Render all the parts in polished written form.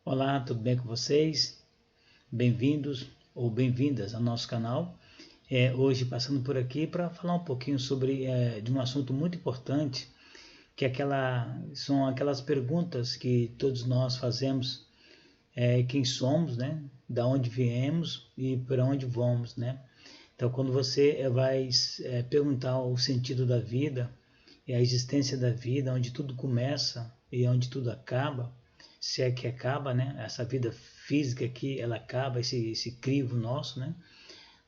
Olá, tudo bem com vocês? Bem-vindos ou bem-vindas ao nosso canal. Hoje passando por aqui para falar um pouquinho sobre de um assunto muito importante, que são aquelas perguntas que todos nós fazemos, quem somos, né? Da onde viemos e para onde vamos, né? Então, quando você vai perguntar o sentido da vida e a existência da vida, onde tudo começa e onde tudo acaba, se é que acaba, né? Essa vida física aqui, ela acaba, esse crivo nosso, né?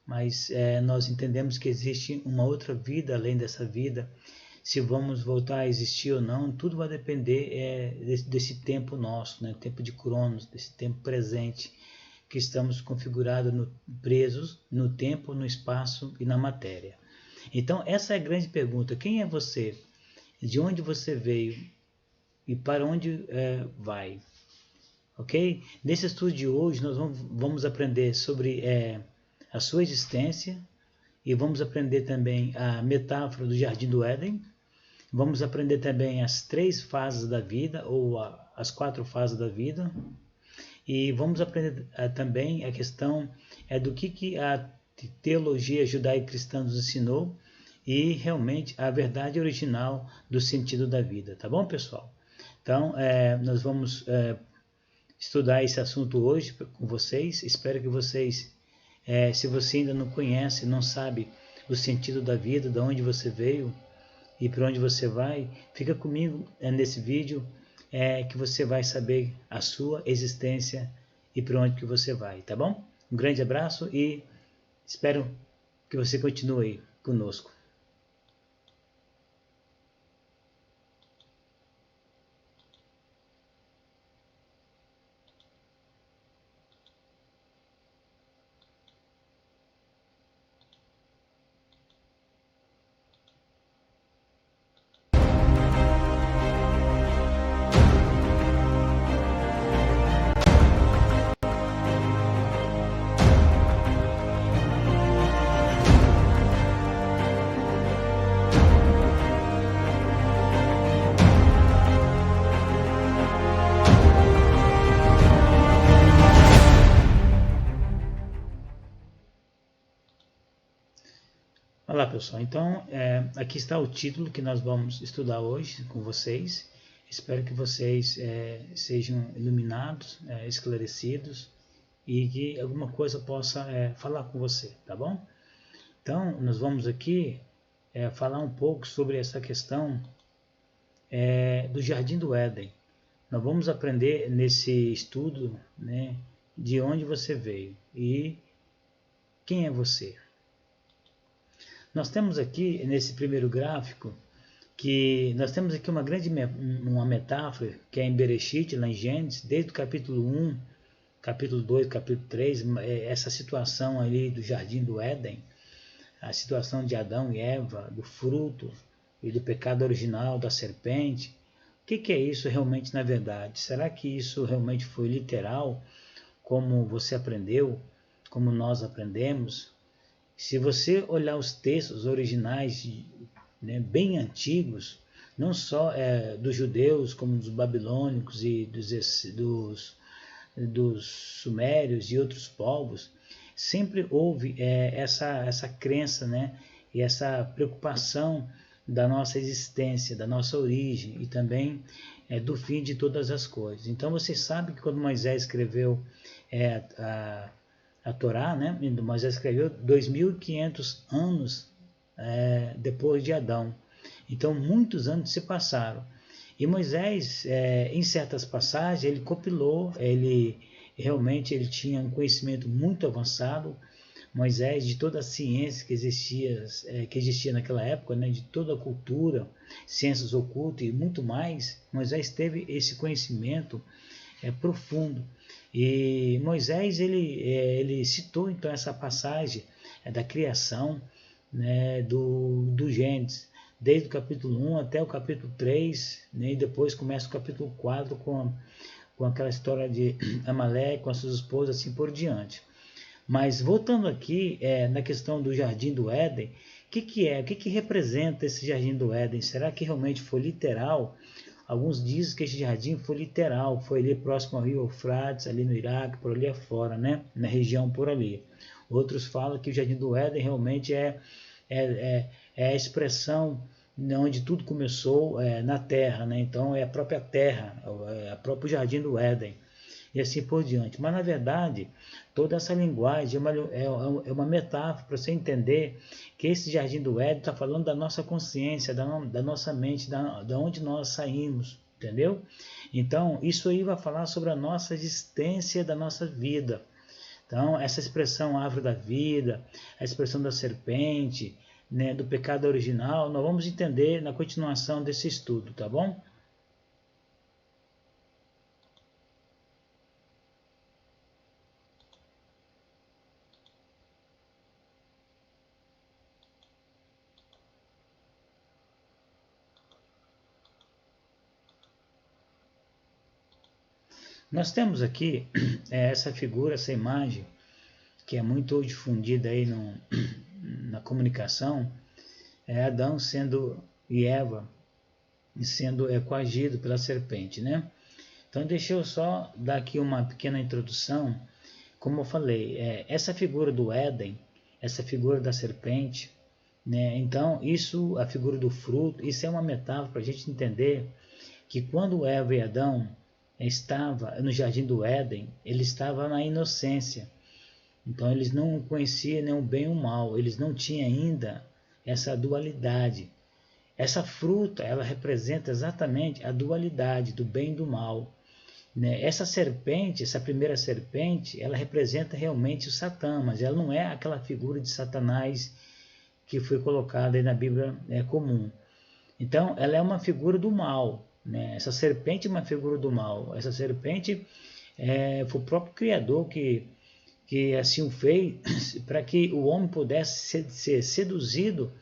Mas nós entendemos que existe uma outra vida além dessa vida. Se vamos voltar a existir ou não, tudo vai depender desse tempo nosso, né? Tempo de Cronos, desse tempo presente, que estamos configurados, presos no tempo, no espaço e na matéria. Então, essa é a grande pergunta. Quem é você? De onde você veio? E para onde vai? Ok? Nesse estudo de hoje, nós vamos aprender sobre a sua existência e vamos aprender também a metáfora do Jardim do Éden. Vamos aprender também as 3 fases da vida, ou as 4 fases da vida. E vamos aprender também a questão do que a teologia judaico-cristã nos ensinou e realmente a verdade original do sentido da vida. Tá bom, pessoal? Então, nós vamos estudar esse assunto hoje com vocês. Espero que vocês, se você ainda não conhece, não sabe o sentido da vida, de onde você veio e para onde você vai, fica comigo nesse vídeo que você vai saber a sua existência e para onde que você vai, tá bom? Um grande abraço e espero que você continue aí conosco. Olá pessoal, então aqui está o título que nós vamos estudar hoje com vocês. Espero que vocês sejam iluminados, esclarecidos e que alguma coisa possa falar com você, tá bom? Então nós vamos aqui falar um pouco sobre essa questão do Jardim do Éden. Nós vamos aprender nesse estudo, né, de onde você veio e quem é você. Nós temos aqui, nesse primeiro gráfico, que nós temos aqui uma metáfora, que é em Bereshit, lá em Gênesis, desde o capítulo 1, capítulo 2, capítulo 3, essa situação ali do Jardim do Éden, a situação de Adão e Eva, do fruto e do pecado original da serpente. O que é isso realmente na verdade? Será que isso realmente foi literal, como você aprendeu, como nós aprendemos? Se você olhar os textos originais, né, bem antigos, não só dos judeus, como dos babilônicos e dos sumérios e outros povos, sempre houve essa crença, né, e essa preocupação da nossa existência, da nossa origem e também do fim de todas as coisas. Então você sabe que quando Moisés escreveu a Torá, né? Moisés escreveu 2.500 anos depois de Adão. Então, muitos anos se passaram. E Moisés, em certas passagens, ele compilou, ele tinha um conhecimento muito avançado. Moisés, de toda a ciência que existia naquela época, né? De toda a cultura, ciências ocultas e muito mais, Moisés teve esse conhecimento profundo. E Moisés ele citou então essa passagem da criação, né, do Gênesis, desde o capítulo 1 até o capítulo 3, né, e depois começa o capítulo 4 com aquela história de Amaleque, com as suas esposas, assim por diante. Mas voltando aqui na questão do Jardim do Éden, o que representa esse Jardim do Éden? Será que realmente foi literal? Alguns dizem que esse jardim foi literal, foi ali próximo ao rio Eufrates, ali no Iraque, por ali afora, né? Na região por ali. Outros falam que o Jardim do Éden realmente é a expressão onde tudo começou na Terra, né? Então é a própria Terra, é o próprio Jardim do Éden e assim por diante. Mas, na verdade, toda essa linguagem é uma metáfora para você entender que esse Jardim do Éden está falando da nossa consciência, da nossa mente, da onde nós saímos, entendeu? Então, isso aí vai falar sobre a nossa existência da nossa vida. Então, essa expressão árvore da vida, a expressão da serpente, né, do pecado original, nós vamos entender na continuação desse estudo, tá bom? Nós temos aqui essa figura, essa imagem, que é muito difundida aí na comunicação, é Adão e Eva sendo coagido pela serpente, né? Então deixa eu só dar aqui uma pequena introdução. Como eu falei, essa figura do Éden, essa figura da serpente, né? Então isso, a figura do fruto, isso é uma metáfora para a gente entender que quando Eva e Adão estavam no jardim do Éden, ele estava na inocência. Então eles não conheciam nem o bem e o mal, eles não tinham ainda essa dualidade. Essa fruta, ela representa exatamente a dualidade do bem e do mal, né? Essa serpente, essa primeira serpente, ela representa realmente o Satã, mas ela não é aquela figura de Satanás que foi colocada aí na Bíblia comum. Então, ela é uma figura do mal, né? Essa serpente é uma figura do mal. Essa serpente foi o próprio Criador que assim o fez para que o homem pudesse ser seduzido,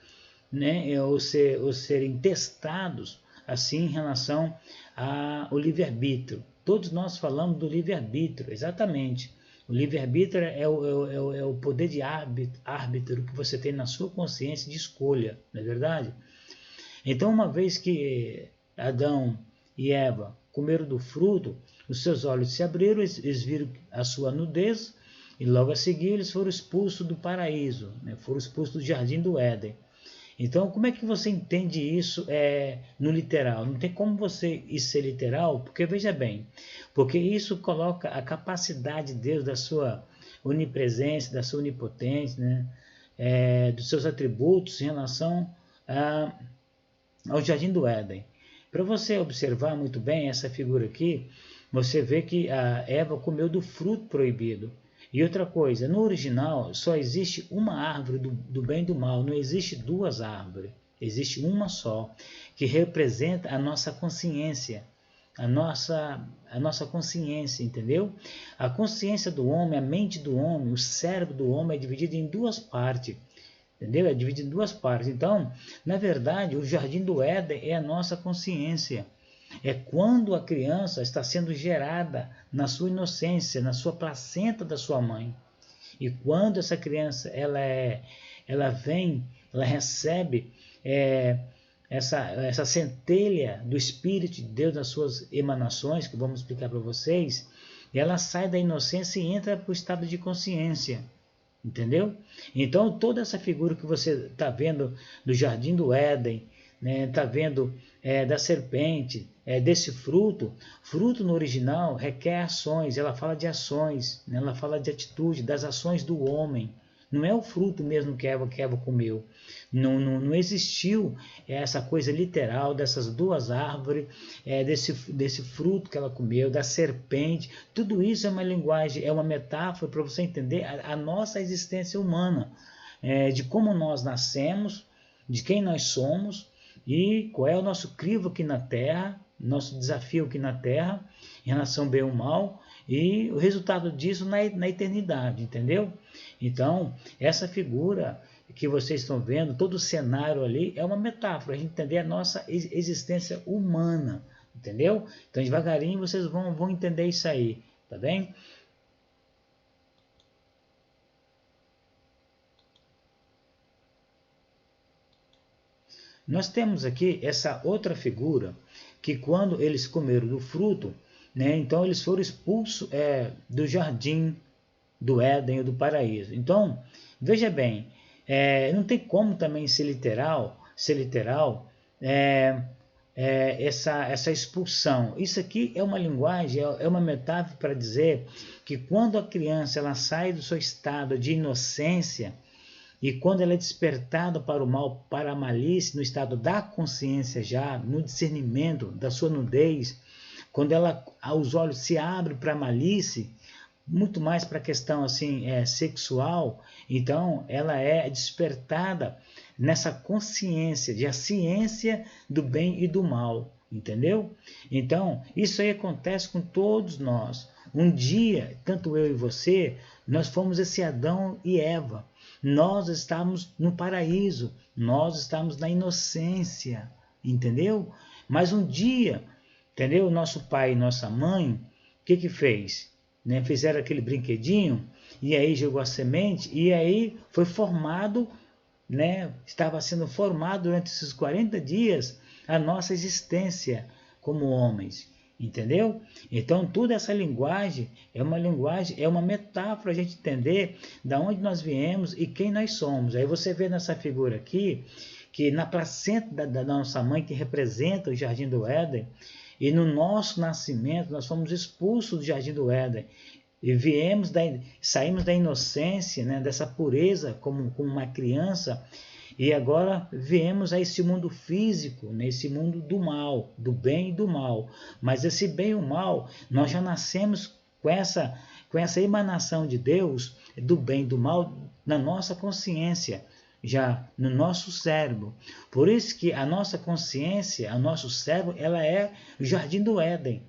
né? ou serem testados assim em relação ao livre-arbítrio. Todos nós falamos do livre-arbítrio, exatamente. O livre-arbítrio é o poder de árbitro que você tem na sua consciência de escolha, não é verdade? Então, uma vez que Adão e Eva comeram do fruto, os seus olhos se abriram, eles viram a sua nudez, e logo a seguir eles foram expulsos do paraíso, né? Foram expulsos do jardim do Éden. Então, como é que você entende isso no literal? Não tem como você isso ser literal, porque veja bem, porque isso coloca a capacidade de Deus, da sua onipresença, da sua onipotência, né? Dos seus atributos em relação ao jardim do Éden. Para você observar muito bem essa figura aqui, você vê que a Eva comeu do fruto proibido. E outra coisa, no original só existe uma árvore do bem e do mal, não existe duas árvores, existe uma só, que representa a nossa consciência, a nossa consciência, entendeu? A consciência do homem, a mente do homem, o cérebro do homem é dividido em duas partes, entendeu? É dividido em duas partes. Então, na verdade, o jardim do Éden é a nossa consciência. É quando a criança está sendo gerada na sua inocência, na sua placenta da sua mãe. E quando essa criança ela vem, ela recebe essa centelha do Espírito de Deus nas suas emanações, que vamos explicar para vocês, ela sai da inocência e entra para o estado de consciência. Entendeu? Então, toda essa figura que você está vendo do jardim do Éden, né, está vendo da serpente, desse fruto no original requer ações, ela fala de ações, né, ela fala de atitude, das ações do homem. Não é o fruto mesmo que Eva comeu. Não existiu essa coisa literal dessas duas árvores, desse fruto que ela comeu, da serpente. Tudo isso é uma linguagem, é uma metáfora para você entender a nossa existência humana, de como nós nascemos, de quem nós somos e qual é o nosso crivo aqui na Terra, nosso desafio aqui na Terra, em relação ao bem e ao mal, e o resultado disso na eternidade, entendeu? Então, essa figura que vocês estão vendo, todo o cenário ali, é uma metáfora, a gente entender a nossa existência humana, entendeu? Então, devagarinho, vocês vão entender isso aí, tá bem? Nós temos aqui essa outra figura, que quando eles comeram do fruto, né, então eles foram expulsos do jardim do Éden ou do paraíso. Então, veja bem, não tem como também ser literal essa expulsão. Isso aqui é uma linguagem, é uma metáfora para dizer que quando a criança ela sai do seu estado de inocência e quando ela é despertada para o mal, para a malícia, no estado da consciência já, no discernimento da sua nudez, quando ela, os olhos se abrem para a malícia, muito mais para a questão assim, sexual, então ela é despertada nessa consciência, de a ciência do bem e do mal, entendeu? Então, isso aí acontece com todos nós. Um dia, tanto eu e você, nós fomos esse Adão e Eva. Nós estamos no paraíso, nós estamos na inocência, entendeu? Mas um dia, entendeu? Nosso pai e nossa mãe, o que fez? Né? Fizeram aquele brinquedinho, e aí jogou a semente, e aí foi formado, né? Estava sendo formado durante esses 40 dias a nossa existência como homens, entendeu? Então, toda essa linguagem, é uma metáfora para a gente entender de onde nós viemos e quem nós somos. Aí você vê nessa figura aqui, que na placenta da nossa mãe, que representa o Jardim do Éden, e no nosso nascimento, nós fomos expulsos do Jardim do Éden. E saímos da inocência, né, dessa pureza como uma criança, e agora viemos a esse mundo físico, nesse mundo do mal, do bem e do mal. Mas esse bem e o mal, nós já nascemos com essa emanação de Deus, do bem e do mal, na nossa consciência, já no nosso cérebro. Por isso que a nossa consciência, o nosso cérebro, ela é o Jardim do Éden.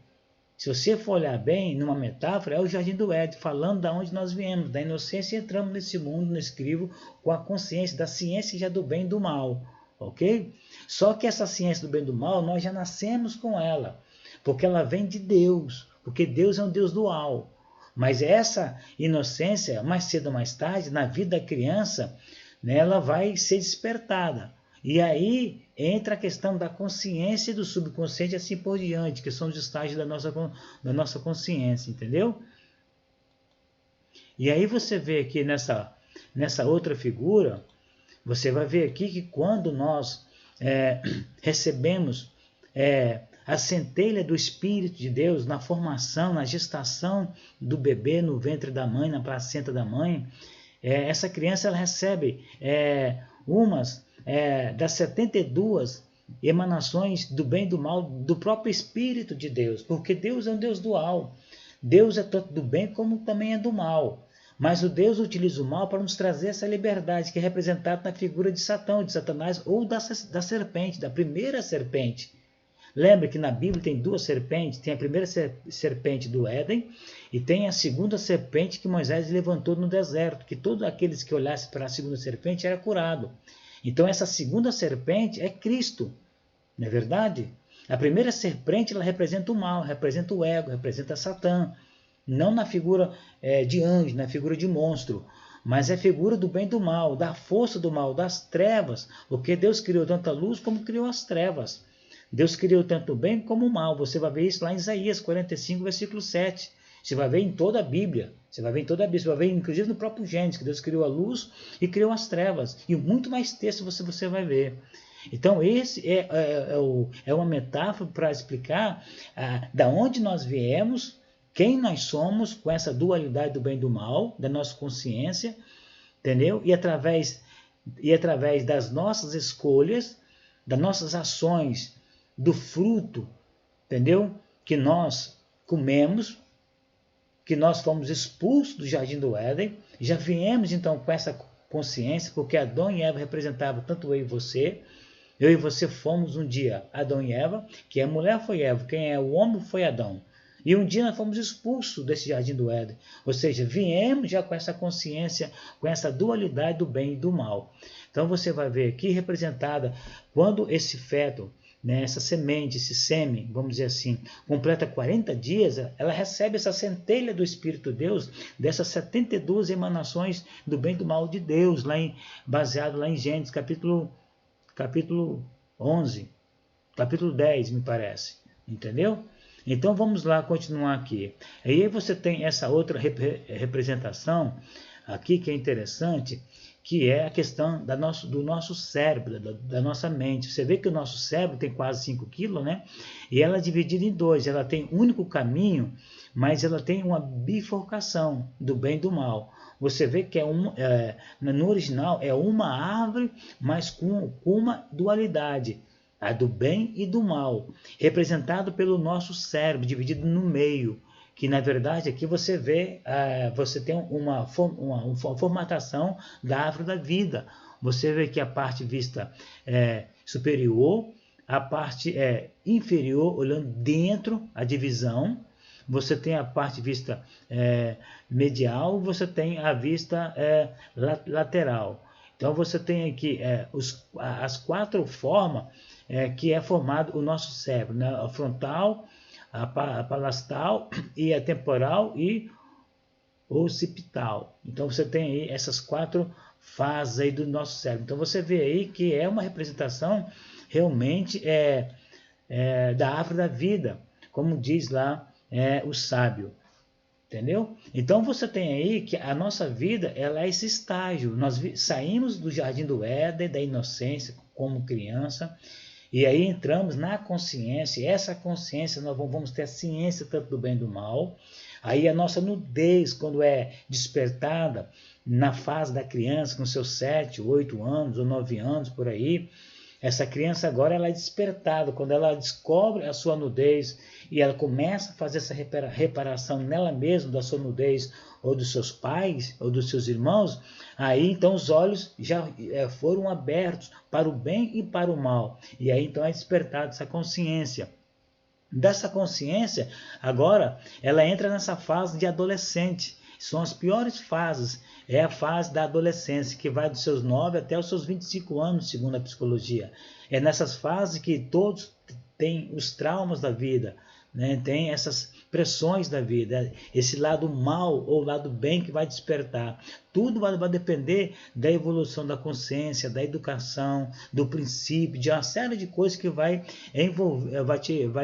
Se você for olhar bem, numa metáfora, é o Jardim do Éden, falando de onde nós viemos, da inocência, e entramos nesse mundo, nesse crivo, com a consciência da ciência já do bem e do mal, ok? Só que essa ciência do bem e do mal, nós já nascemos com ela, porque ela vem de Deus, porque Deus é um Deus dual. Mas essa inocência, mais cedo ou mais tarde, na vida da criança, né, ela vai ser despertada. E aí entra a questão da consciência e do subconsciente, assim por diante, que são os estágios da nossa consciência, entendeu? E aí você vê aqui nessa outra figura, você vai ver aqui que quando nós recebemos a centelha do Espírito de Deus na formação, na gestação do bebê no ventre da mãe, na placenta da mãe, essa criança ela recebe das 72 emanações do bem e do mal do próprio Espírito de Deus, porque Deus é um Deus dual. Deus é tanto do bem como também é do mal. Mas o Deus utiliza o mal para nos trazer essa liberdade, que é representada na figura de Satã, de Satanás, ou da serpente, da primeira serpente. Lembra que na Bíblia tem duas serpentes, tem a primeira serpente do Éden e tem a segunda serpente que Moisés levantou no deserto, que todos aqueles que olhassem para a segunda serpente era curado. Então essa segunda serpente é Cristo, não é verdade? A primeira serpente ela representa o mal, representa o ego, representa Satã, não na figura de anjo, na figura de monstro, mas é figura do bem e do mal, da força do mal, das trevas, porque Deus criou tanto a luz como criou as trevas. Deus criou tanto o bem como o mal. Você vai ver isso lá em Isaías 45, versículo 7. Você vai ver em toda a Bíblia. Você vai ver inclusive no próprio Gênesis, que Deus criou a luz e criou as trevas. E muito mais texto você vai ver. Então, esse é uma metáfora para explicar da onde nós viemos, quem nós somos, com essa dualidade do bem e do mal, da nossa consciência, entendeu? E através das nossas escolhas, das nossas ações, do fruto, entendeu? Que nós comemos, que nós fomos expulsos do Jardim do Éden, já viemos então com essa consciência, porque Adão e Eva representavam tanto eu e você fomos um dia Adão e Eva, que a mulher foi Eva, quem é o homem foi Adão. E um dia nós fomos expulsos desse Jardim do Éden, ou seja, viemos já com essa consciência, com essa dualidade do bem e do mal. Então você vai ver aqui representada quando esse feto, né, essa semente, esse sêmen, vamos dizer assim, completa 40 dias, ela recebe essa centelha do Espírito de Deus, dessas 72 emanações do bem e do mal de Deus, baseado lá em Gênesis, capítulo 11, capítulo 10, me parece. entendeu? Então vamos lá continuar aqui. Aí você tem essa outra representação aqui que é interessante, que é a questão do nosso cérebro, da nossa mente. Você vê que o nosso cérebro tem quase 5 quilos, né? E ela é dividida em dois. Ela tem um único caminho, mas ela tem uma bifurcação do bem e do mal. Você vê que no original é uma árvore, mas com uma dualidade, a do bem e do mal, representado pelo nosso cérebro, dividido no meio, que na verdade aqui você vê, você tem uma formatação da árvore da vida. Você vê que a parte vista superior, a parte inferior, olhando dentro, a divisão. Você tem a parte vista medial, você tem a vista lateral. Então você tem aqui as 4 formas que é formado o nosso cérebro, né? A frontal, a palatal e a temporal e occipital. Então você tem aí essas 4 fases aí do nosso cérebro. Então você vê aí que é uma representação realmente da árvore da vida, como diz lá o sábio. Entendeu? Então você tem aí que a nossa vida ela é esse estágio. Nós saímos do jardim do Éden, da inocência como criança, e aí entramos na consciência. E essa consciência nós vamos ter a ciência tanto do bem e do mal. Aí a nossa nudez, quando é despertada na fase da criança, com seus 7, 8 anos ou 9 anos por aí, essa criança agora ela é despertada, quando ela descobre a sua nudez e ela começa a fazer essa reparação nela mesma da sua nudez ou dos seus pais ou dos seus irmãos, aí então os olhos já foram abertos para o bem e para o mal. E aí então é despertada essa consciência. Dessa consciência, agora ela entra nessa fase de adolescente. São as piores fases. É a fase da adolescência, que vai dos seus 9 até os seus 25 anos, segundo a psicologia. É nessas fases que todos têm os traumas da vida, né? Tem essas pressões da vida, esse lado mal ou lado bem que vai despertar. Tudo vai depender da evolução da consciência, da educação, do princípio, de uma série de coisas que vai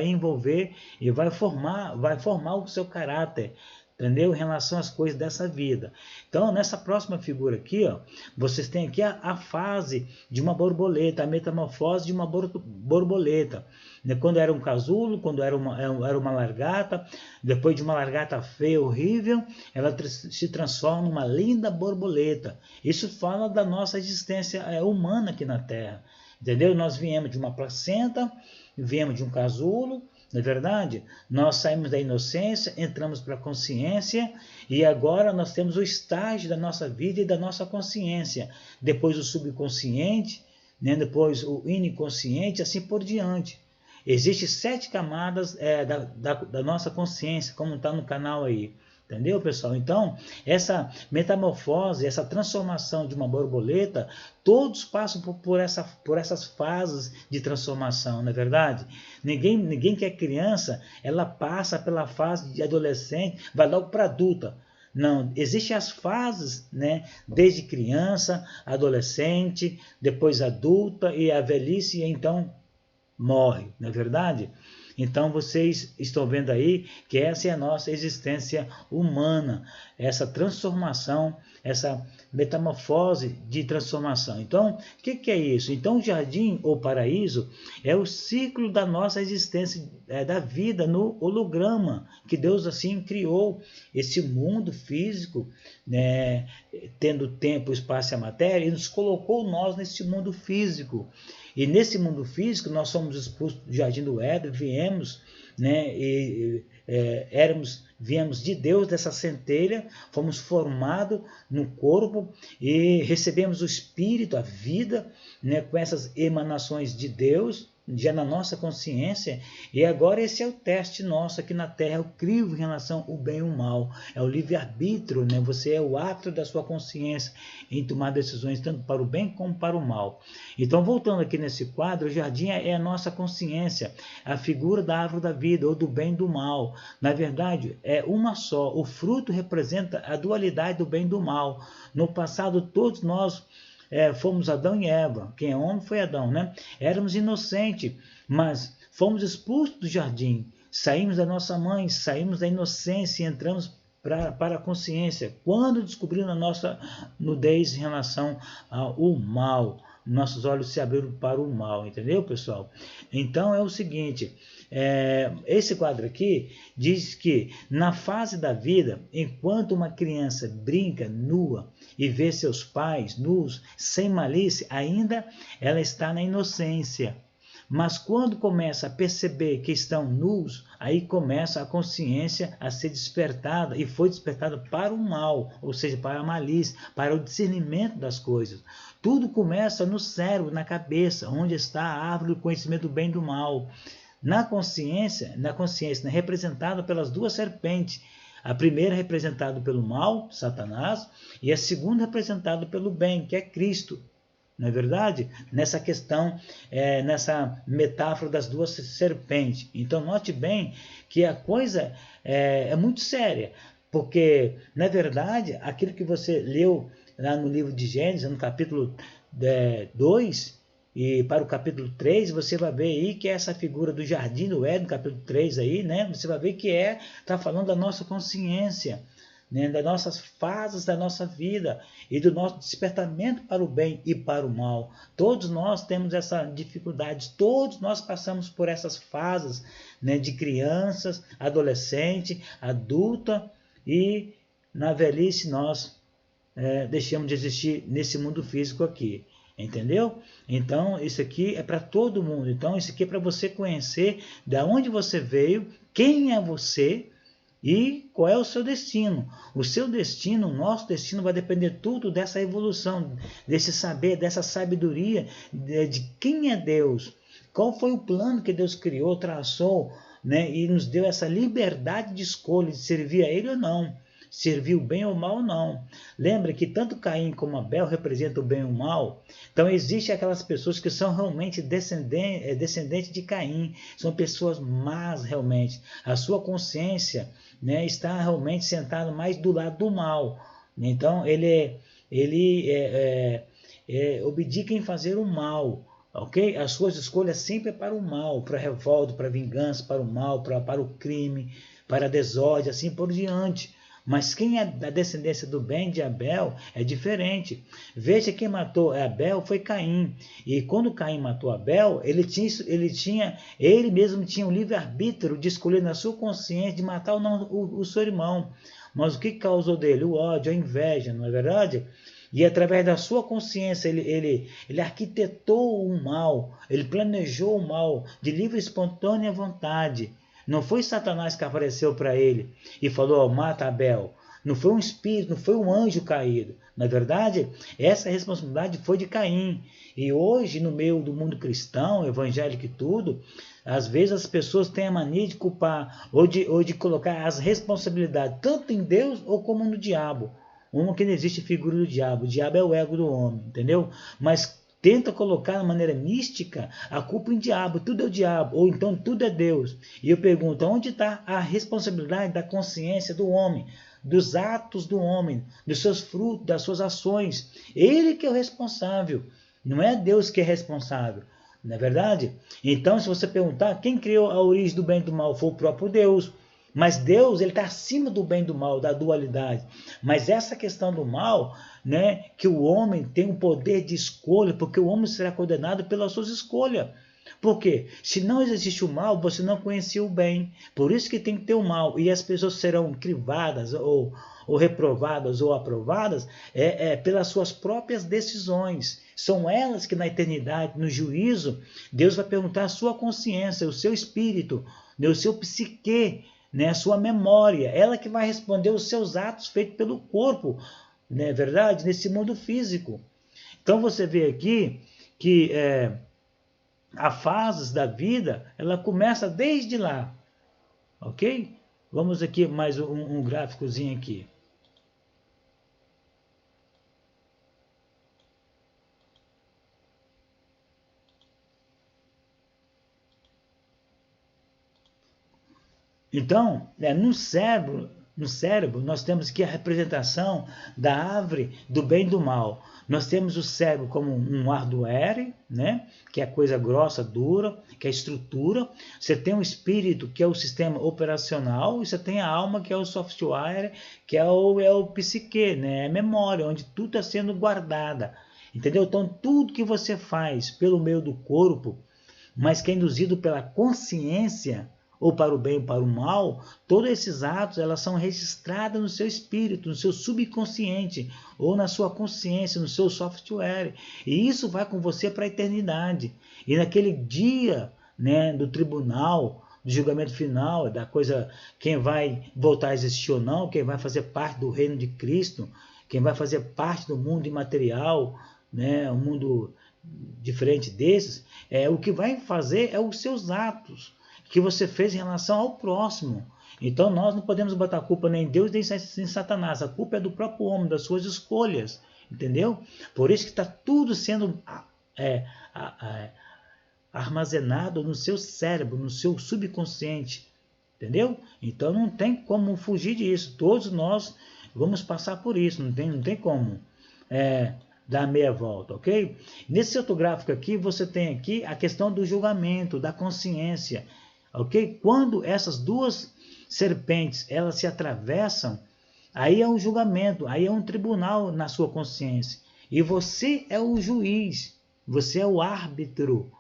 envolver e vai formar o seu caráter. Entendeu? Em relação às coisas dessa vida. Então, nessa próxima figura aqui, ó, vocês têm aqui a fase de uma borboleta, a metamorfose de uma borboleta. Quando era um casulo, quando era uma largata, depois de uma largata feia, horrível, ela se transforma numa linda borboleta. Isso fala da nossa existência humana aqui na Terra. Entendeu? Nós viemos de uma placenta, viemos de um casulo. Não é verdade? Nós saímos da inocência, entramos para a consciência e agora nós temos o estágio da nossa vida e da nossa consciência. Depois o subconsciente, né? Depois o inconsciente, assim por diante. Existem 7 camadas da nossa consciência, como está no canal aí. Entendeu, pessoal? Então, essa metamorfose, essa transformação de uma borboleta, todos passam por essas fases de transformação, não é verdade? Ninguém que é criança, ela passa pela fase de adolescente, vai logo para adulta. Não, existem as fases, né? Desde criança, adolescente, depois adulta e a velhice, e então morre, não é verdade? Então vocês estão vendo aí que essa é a nossa existência humana, essa transformação, essa metamorfose de transformação. Então, o que é isso? Então, o jardim ou paraíso é o ciclo da nossa existência, da vida no holograma, que Deus assim criou esse mundo físico, né, tendo tempo, espaço e a matéria, e nos colocou nós nesse mundo físico. E nesse mundo físico nós somos expulsos do jardim do Éden, viemos, né, viemos de Deus, dessa centelha, fomos formados no corpo e recebemos o Espírito, a vida, né, com essas emanações de Deus, já na nossa consciência, e agora esse é o teste nosso aqui na Terra, o crivo em relação ao bem e ao mal, é o livre-arbítrio, né? Você é o árbitro da sua consciência em tomar decisões tanto para o bem como para o mal. Então, voltando aqui nesse quadro, o jardim é a nossa consciência, a figura da árvore da vida, ou do bem e do mal. Na verdade, é uma só, o fruto representa a dualidade do bem e do mal. No passado, todos nós fomos Adão e Eva. Quem é homem foi Adão, né? Éramos inocentes, mas fomos expulsos do jardim, saímos da nossa mãe, saímos da inocência e entramos para a consciência. Quando descobrimos a nossa nudez em relação ao mal, nossos olhos se abriram para o mal, entendeu, pessoal? Então é o seguinte, esse quadro aqui diz que na fase da vida, enquanto uma criança brinca nua e vê seus pais nus, sem malícia, ainda ela está na inocência. Mas quando começa a perceber que estão nus, aí começa a consciência a ser despertada, e foi despertada para o mal, ou seja, para a malícia, para o discernimento das coisas. Tudo começa no cérebro, na cabeça, onde está a árvore do conhecimento do bem e do mal. Na consciência, representada pelas duas serpentes. A primeira representada pelo mal, Satanás, e a segunda representada pelo bem, que é Cristo. Não é verdade? Nessa questão, nessa metáfora das duas serpentes. Então, note bem que a coisa é muito séria, porque, na verdade, aquilo que você leu lá no livro de Gênesis, no capítulo 2, e para o capítulo 3, você vai ver aí que essa figura do jardim do Éden, no capítulo 3 aí, né? Você vai ver que está falando da nossa consciência, né, das nossas fases da nossa vida e do nosso despertamento para o bem e para o mal. Todos nós temos essa dificuldade, todos nós passamos por essas fases, né, de crianças, adolescente, adulta, e na velhice nós deixamos de existir nesse mundo físico aqui. Entendeu? Então, isso aqui é para todo mundo. Então, isso aqui é para você conhecer de onde você veio, quem é você, e qual é o seu destino? O seu destino, o nosso destino, vai depender tudo dessa evolução, desse saber, dessa sabedoria de quem é Deus. Qual foi o plano que Deus criou, traçou, né, e nos deu essa liberdade de escolha de servir a Ele ou não. Servir o bem ou o mal ou não. Lembra que tanto Caim como Abel representam o bem e o mal. Então existem aquelas pessoas que são realmente descendentes de Caim. São pessoas más realmente. A sua consciência, né, está realmente sentado mais do lado do mal. Então ele abdica em fazer o mal. Ok? As suas escolhas sempre é para o mal, para a revolta, para a vingança, para o mal, para o crime, para a desordem, assim por diante. Mas quem é da descendência do bem de Abel é diferente. Veja, quem matou Abel foi Caim. E quando Caim matou Abel, ele mesmo tinha o livre-arbítrio de escolher na sua consciência de matar ou não o seu irmão. Mas o que causou dele? O ódio, a inveja, não é verdade? E através da sua consciência ele arquitetou o mal, ele planejou o mal de livre e espontânea vontade. Não foi Satanás que apareceu para ele e falou, mata Abel. Não foi um espírito, não foi um anjo caído. Na verdade, essa responsabilidade foi de Caim. E hoje, no meio do mundo cristão, evangélico e tudo, às vezes as pessoas têm a mania de culpar ou de colocar as responsabilidades tanto em Deus ou como no diabo. Uma que não existe figura do diabo. O diabo é o ego do homem, entendeu? Mas tenta colocar de maneira mística a culpa em diabo, tudo é o diabo, ou então tudo é Deus. E eu pergunto, onde está a responsabilidade da consciência do homem, dos atos do homem, dos seus frutos, das suas ações? Ele que é o responsável, não é Deus que é responsável, não é verdade? Então, se você perguntar, quem criou a origem do bem e do mal? Foi o próprio Deus. Mas Deus está acima do bem e do mal, da dualidade. Mas essa questão do mal, né, que o homem tem o poder de escolha, porque o homem será condenado pelas suas escolhas. Por quê? Se não existe o mal, você não conhecia o bem. Por isso que tem que ter o mal. E as pessoas serão crivadas, ou reprovadas, ou aprovadas, pelas suas próprias decisões. São elas que na eternidade, no juízo, Deus vai perguntar a sua consciência, o seu espírito, o seu psique, né, a sua memória, ela que vai responder os seus atos feitos pelo corpo, não é verdade? Nesse mundo físico. Então você vê aqui que a fases da vida, ela começa desde lá, ok? Vamos aqui mais um gráficozinho aqui. Então, no cérebro, no cérebro, nós temos aqui a representação da árvore do bem e do mal. Nós temos o cérebro como um hardware, né? Que é a coisa grossa, dura, que é a estrutura. Você tem o espírito, que é o sistema operacional, e você tem a alma, que é o software, que é o psique, né? É a memória, onde tudo está sendo guardada. Entendeu? Então, tudo que você faz pelo meio do corpo, mas que é induzido pela consciência, ou para o bem ou para o mal, todos esses atos elas são registrados no seu espírito, no seu subconsciente, ou na sua consciência, no seu software. E isso vai com você para a eternidade. E naquele dia, né, do tribunal, do julgamento final, da coisa, quem vai voltar a existir ou não, quem vai fazer parte do reino de Cristo, quem vai fazer parte do mundo imaterial, né, um mundo diferente desses, o que vai fazer é os seus atos que você fez em relação ao próximo. Então nós não podemos botar a culpa nem em Deus nem em Satanás. A culpa é do próprio homem, das suas escolhas. Entendeu? Por isso que está tudo sendo armazenado no seu cérebro, no seu subconsciente. Entendeu? Então não tem como fugir disso. Todos nós vamos passar por isso. Não tem como dar meia volta, ok? Nesse outro gráfico aqui, você tem aqui a questão do julgamento, da consciência. Ok? Quando essas duas serpentes elas se atravessam, aí é um julgamento, aí é um tribunal na sua consciência. E você é o juiz, você é o árbitro,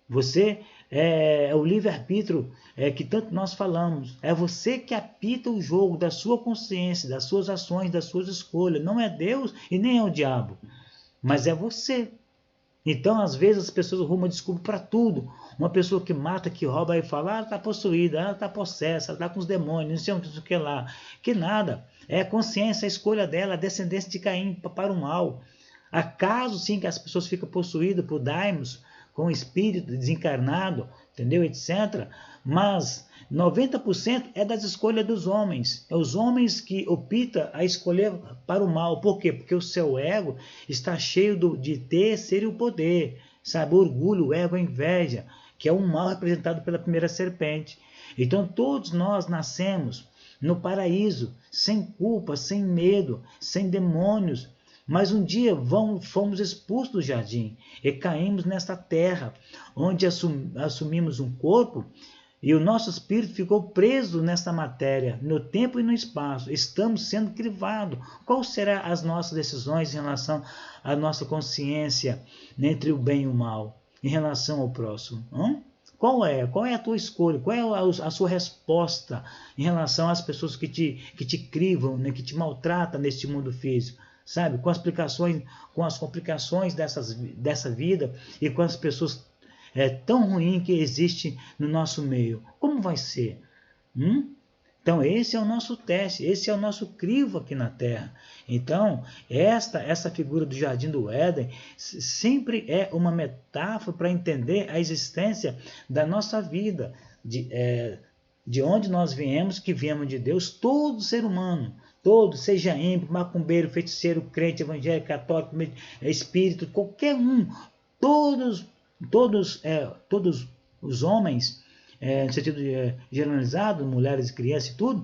você é o livre-arbítrio que tanto nós falamos. É você que apita o jogo da sua consciência, das suas ações, das suas escolhas. Não é Deus e nem é o diabo, mas é você. Então, às vezes, as pessoas arrumam desculpa para tudo. Uma pessoa que mata, que rouba, e fala, ela está possuída, ela está possessa, ela está com os demônios, não sei o que lá. Que nada. É a consciência, a escolha dela, a descendência de Caim para o mal. Há casos, sim, que as pessoas ficam possuídas por daimons, com espírito desencarnado, entendeu, etc. Mas 90% é das escolhas dos homens. É os homens que optam a escolher para o mal. Por quê? Porque o seu ego está cheio de ter, ser e o poder. Sabe? O orgulho, o ego, a inveja, que é um mal representado pela primeira serpente. Então todos nós nascemos no paraíso, sem culpa, sem medo, sem demônios. Mas um dia fomos expulsos do jardim e caímos nesta terra, onde assumimos um corpo e o nosso espírito ficou preso nesta matéria, no tempo e no espaço. Estamos sendo crivados. Quais serão as nossas decisões em relação à nossa consciência entre o bem e o mal, em relação ao próximo? Qual é a tua escolha? Qual é a sua resposta em relação às pessoas que te crivam, né, que te maltratam neste mundo físico? Sabe, com as complicações dessa vida e com as pessoas tão ruins que existem no nosso meio. Como vai ser? Então esse é o nosso teste, esse é o nosso crivo aqui na Terra. Então essa figura do Jardim do Éden sempre é uma metáfora para entender a existência da nossa vida, de onde nós viemos, que viemos de Deus, todo ser humano. Todo, seja ímpio, macumbeiro, feiticeiro, crente, evangélico, católico, espírito, qualquer um, todos os homens, no sentido generalizado, mulheres e crianças e tudo,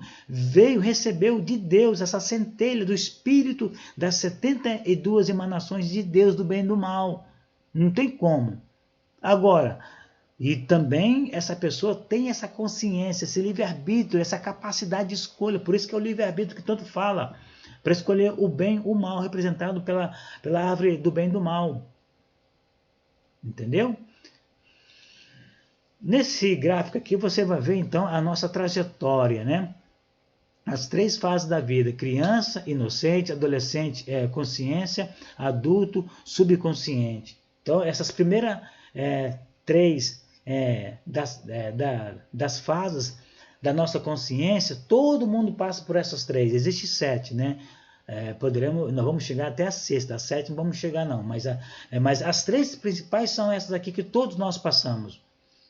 recebeu de Deus essa centelha do Espírito das 72 emanações de Deus, do bem e do mal. Não tem como. Agora, e também essa pessoa tem essa consciência, esse livre-arbítrio, essa capacidade de escolha. Por isso que é o livre-arbítrio que tanto fala. Para escolher o bem ou o mal, representado pela árvore do bem e do mal. Entendeu? Nesse gráfico aqui você vai ver então a nossa trajetória, né? As 3 fases da vida: criança, inocente, adolescente, consciência, adulto, subconsciente. Então essas primeiras 3 das fases da nossa consciência, todo mundo passa por essas 3. Existem 7, né? Nós vamos chegar até a 6ª, a 7ª não vamos chegar não, mas as 3 principais são essas aqui que todos nós passamos.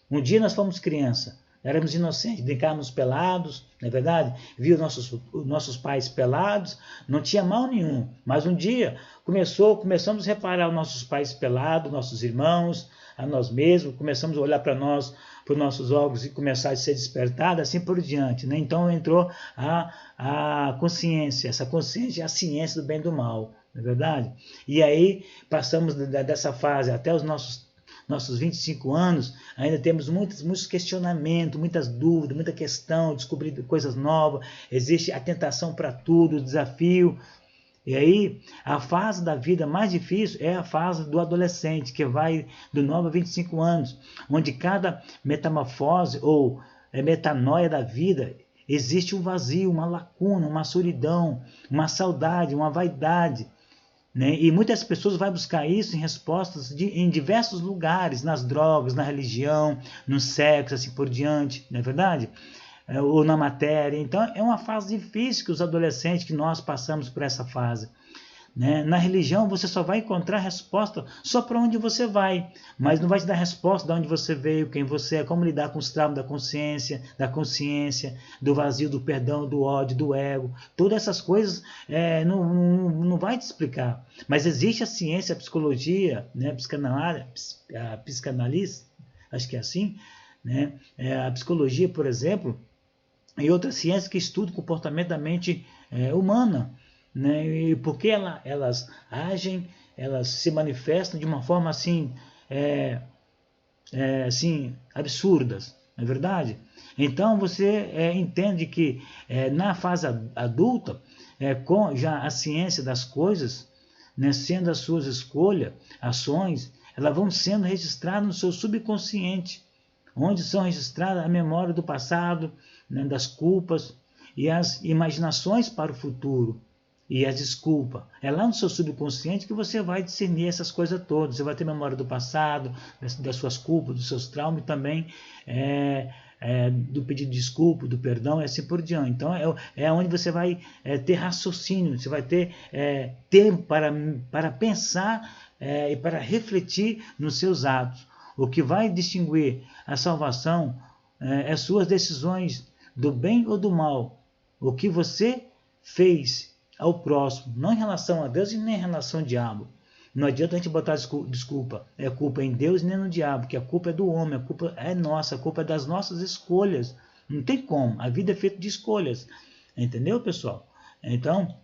Um dia nós fomos criança, éramos inocentes, brincávamos pelados, não é verdade? Via nossos pais pelados, não tinha mal nenhum. Mas um dia começamos a reparar os nossos pais pelados, nossos irmãos, a nós mesmos, começamos a olhar para nós, para os nossos órgãos e começar a ser despertado, assim por diante. Né? Então entrou a consciência, essa consciência é a ciência do bem e do mal, não é verdade? E aí passamos dessa fase até os nossos 25 anos, ainda temos muitos questionamentos, muitas dúvidas, muita questão, descobrir coisas novas, existe a tentação para tudo, o desafio. E aí, a fase da vida mais difícil é a fase do adolescente, que vai do 9 a 25 anos, onde cada metamorfose ou metanoia da vida, existe um vazio, uma lacuna, uma solidão, uma saudade, uma vaidade. Né? E muitas pessoas vão buscar isso em respostas em diversos lugares, nas drogas, na religião, no sexo, assim por diante, não é verdade? Ou na matéria. Então é uma fase difícil que os adolescentes, que nós passamos por essa fase. Né? Na religião você só vai encontrar resposta só para onde você vai, mas não vai te dar resposta de onde você veio, quem você é, como lidar com os traumas da consciência, do vazio, do perdão, do ódio, do ego. Todas essas coisas não vai te explicar. Mas existe a ciência, a psicologia, né? A psicanálise, acho que é assim, né? A psicologia, por exemplo, e outras ciências que estudam o comportamento da mente humana. Né? E porque elas agem, elas se manifestam de uma forma assim, assim absurdas, não é verdade? Então você entende que na fase adulta, com já a ciência das coisas, né, sendo as suas escolhas, ações, elas vão sendo registradas no seu subconsciente, onde são registradas a memória do passado, né, das culpas e as imaginações para o futuro. E as desculpas. É lá no seu subconsciente que você vai discernir essas coisas todas. Você vai ter memória do passado, das suas culpas, dos seus traumas e também do pedido de desculpa, do perdão e assim por diante. Então é onde você vai ter raciocínio, você vai ter tempo para pensar e para refletir nos seus atos. O que vai distinguir a salvação é suas decisões do bem ou do mal. O que você fez ao próximo, não em relação a Deus e nem em relação ao diabo. Não adianta a gente botar desculpa. É culpa em Deus e nem no diabo, que a culpa é do homem, a culpa é nossa, a culpa é das nossas escolhas. Não tem como. A vida é feita de escolhas. Entendeu, pessoal? Então,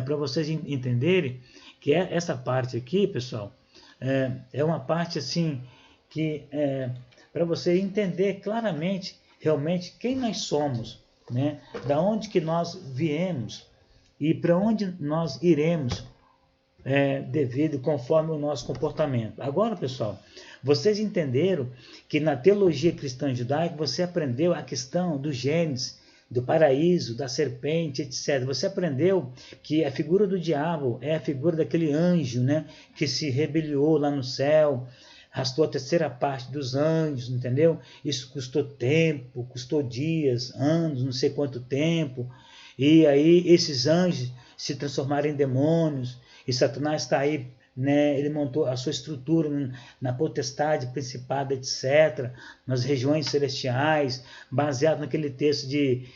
para vocês entenderem que essa parte aqui, pessoal, é uma parte assim que para você entender claramente, realmente, quem nós somos, né? Da onde que nós viemos e para onde nós iremos devido conforme o nosso comportamento. Agora, pessoal, vocês entenderam que na teologia cristã judaica você aprendeu a questão do Gênesis, do paraíso, da serpente, etc. Você aprendeu que a figura do diabo é a figura daquele anjo, né, que se rebeliou lá no céu, arrastou a terceira parte dos anjos, entendeu? Isso custou tempo, custou dias, anos, não sei quanto tempo. E aí esses anjos se transformaram em demônios, e Satanás está aí, né, ele montou a sua estrutura na potestade, principado, etc., nas regiões celestiais, baseado naquele texto de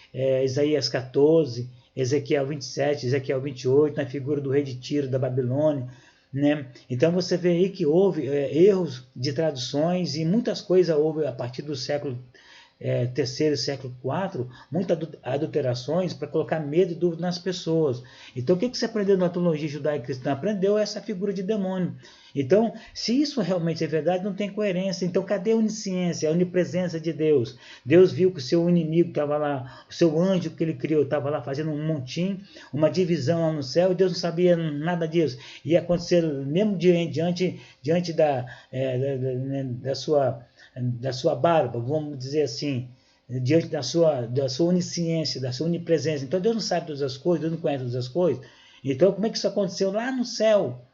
Isaías 14, Ezequiel 27, Ezequiel 28, na figura do rei de Tiro, da Babilônia. Né? Então você vê aí que houve erros de traduções e muitas coisas houve a partir do século terceiro e século IV, muitas adulterações para colocar medo e dúvida nas pessoas. Então o que você aprendeu na teologia judaica cristã? Aprendeu essa figura de demônio. Então, se isso realmente é verdade, não tem coerência. Então, cadê a onisciência, a onipresença de Deus? Deus viu que o seu inimigo estava lá, o seu anjo que ele criou estava lá fazendo um montim, uma divisão lá no céu, e Deus não sabia nada disso. Ia acontecer mesmo diante da sua barba, vamos dizer assim, diante da sua onisciência, da sua onipresença. Então, Deus não sabe todas as coisas, Deus não conhece todas as coisas. Então, como é que isso aconteceu lá no céu?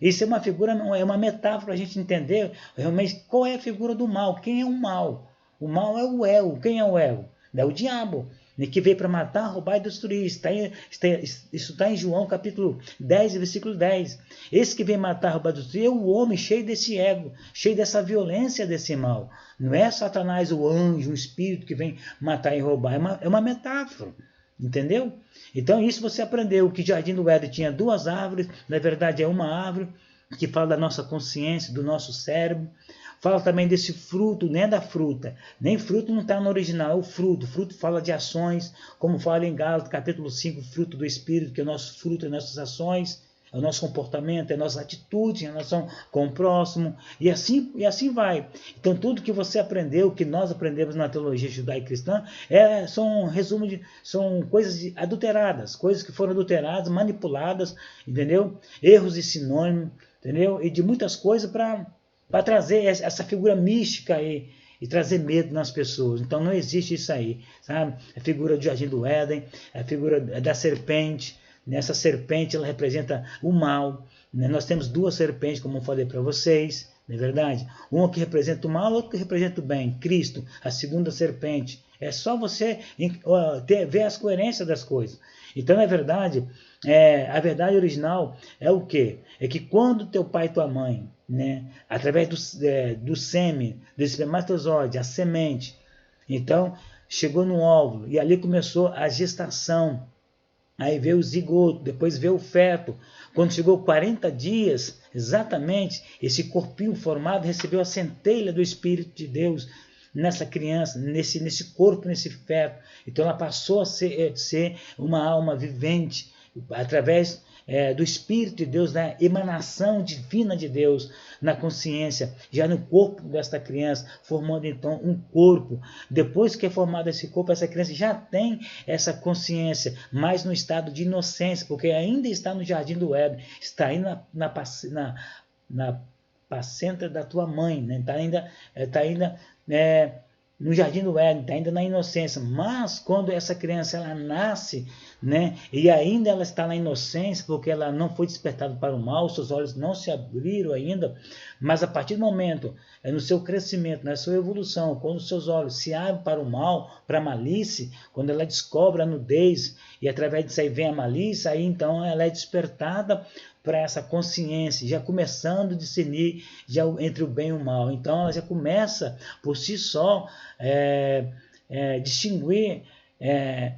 Isso é uma figura, é uma metáfora para a gente entender realmente qual é a figura do mal, quem é o mal. O mal é o ego. Quem é o ego? É o diabo. né, que veio para matar, roubar e destruir. Isso está em João capítulo 10, versículo 10. Esse que veio matar, roubar e destruir é o homem cheio desse ego, cheio dessa violência, desse mal. Não é Satanás, o anjo, o espírito que vem matar e roubar. É uma metáfora. Entendeu? Então isso você aprendeu, que Jardim do Éden tinha 2 árvores, na verdade é uma árvore, que fala da nossa consciência, do nosso cérebro. Fala também desse fruto, nem da fruta. Nem fruto não está no original, é o fruto. O fruto fala de ações, como fala em Gálatas capítulo 5, fruto do Espírito, que é o nosso fruto, é nossas ações, é o nosso comportamento, é a nossa atitude em relação com o próximo, e assim vai. Então tudo que você aprendeu, que nós aprendemos na teologia judaico-cristã, são coisas adulteradas, coisas que foram adulteradas, manipuladas, entendeu? Erros de sinônimo, entendeu? E de muitas coisas para trazer essa figura mística aí, e trazer medo nas pessoas. Então não existe isso aí, sabe? A figura do Jardim do Éden, a figura da serpente. Essa serpente, ela representa o mal. Nós temos 2 serpentes, como eu falei para vocês, não é verdade? Uma que representa o mal, outra que representa o bem. Cristo, a segunda serpente. É só você ver as coerências das coisas. Então, na verdade, a verdade original é o quê? É que quando teu pai e tua mãe, né, através do sêmen, do espermatozoide, a semente, então chegou no óvulo e ali começou a gestação. Aí veio o zigoto, depois veio o feto. Quando chegou 40 dias, exatamente, esse corpinho formado recebeu a centelha do Espírito de Deus nessa criança, nesse corpo, nesse feto. Então ela passou a ser uma alma vivente, através do Espírito de Deus, da emanação divina de Deus na consciência, já no corpo desta criança, formando então um corpo. Depois que é formado esse corpo, essa criança já tem essa consciência, mas no estado de inocência, porque ainda está no Jardim do Éden, está aí na placenta da tua mãe, né? Está ainda no Jardim do Éden, está ainda na inocência. Mas quando essa criança ela nasce, né, e ainda ela está na inocência, porque ela não foi despertada para o mal, seus olhos não se abriram ainda, mas a partir do momento, no seu crescimento, na sua evolução, quando os seus olhos se abrem para o mal, para a malícia, quando ela descobre a nudez, e através disso aí vem a malícia, aí então ela é despertada para essa consciência, já começando a discernir já entre o bem e o mal. Então ela já começa por si só distinguir,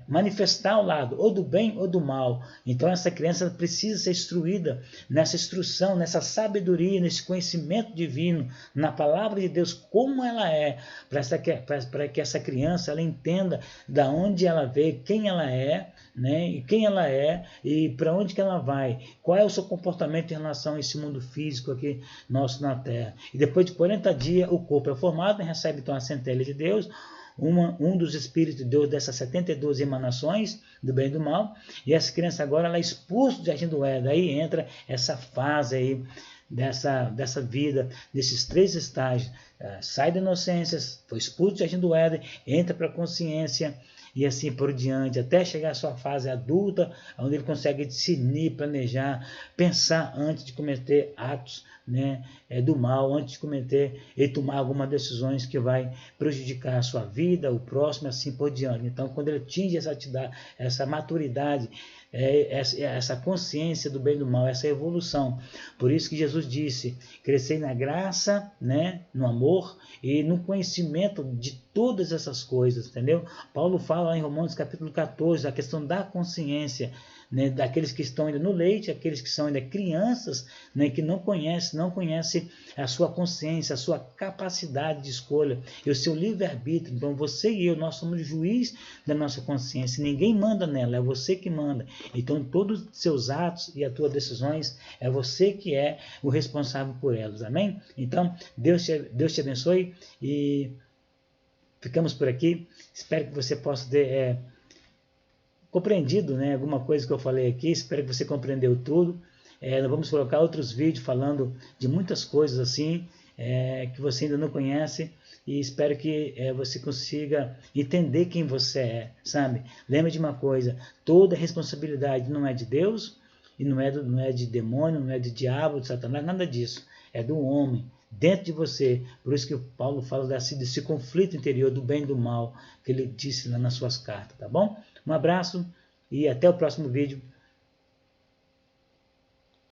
manifestar o lado ou do bem ou do mal. Então essa criança precisa ser instruída nessa instrução, nessa sabedoria, nesse conhecimento divino, na palavra de Deus, como ela é, para que essa criança ela entenda da onde ela veio, quem ela é, né, e quem ela é e para onde que ela vai, qual é o seu comportamento em relação a esse mundo físico aqui nosso na Terra. E depois de 40 dias o corpo é formado, recebe então a centelha de Deus, um dos Espíritos de Deus dessas 72 emanações do bem e do mal, e essa criança agora ela é expulsa do Jardim do Éden. Aí entra essa fase aí dessa vida, desses 3 estágios, sai da inocência, foi expulso do Jardim do Éden, entra para a consciência, e assim por diante, até chegar à sua fase adulta, onde ele consegue discernir, planejar, pensar antes de cometer atos, né, do mal, antes de cometer e tomar algumas decisões que vai prejudicar a sua vida, o próximo, assim por diante. Então, quando ele atinge essa maturidade, essa consciência do bem e do mal, essa evolução. Por isso que Jesus disse, crescei na graça, né, no amor e no conhecimento de todas essas coisas, entendeu? Paulo fala lá em Romanos capítulo 14, a questão da consciência, né, daqueles que estão ainda no leite, aqueles que são ainda crianças, né, que não conhecem a sua consciência, a sua capacidade de escolha e o seu livre-arbítrio. Então você e eu, nós somos juiz da nossa consciência, ninguém manda nela, é você que manda. Então todos os seus atos e as tuas decisões, é você que é o responsável por elas, amém? Então Deus te abençoe e ficamos por aqui. Espero que você possa ter compreendido, né, alguma coisa que eu falei aqui. Espero que você compreendeu tudo. Nós vamos colocar outros vídeos falando de muitas coisas assim, que você ainda não conhece, e espero que você consiga entender quem você é, sabe? Lembre de uma coisa, toda responsabilidade não é de Deus, e não é de demônio, não é de diabo, de Satanás, nada disso. É do homem, dentro de você. Por isso que o Paulo fala desse conflito interior do bem e do mal, que ele disse lá nas suas cartas, tá bom? Um abraço e até o próximo vídeo.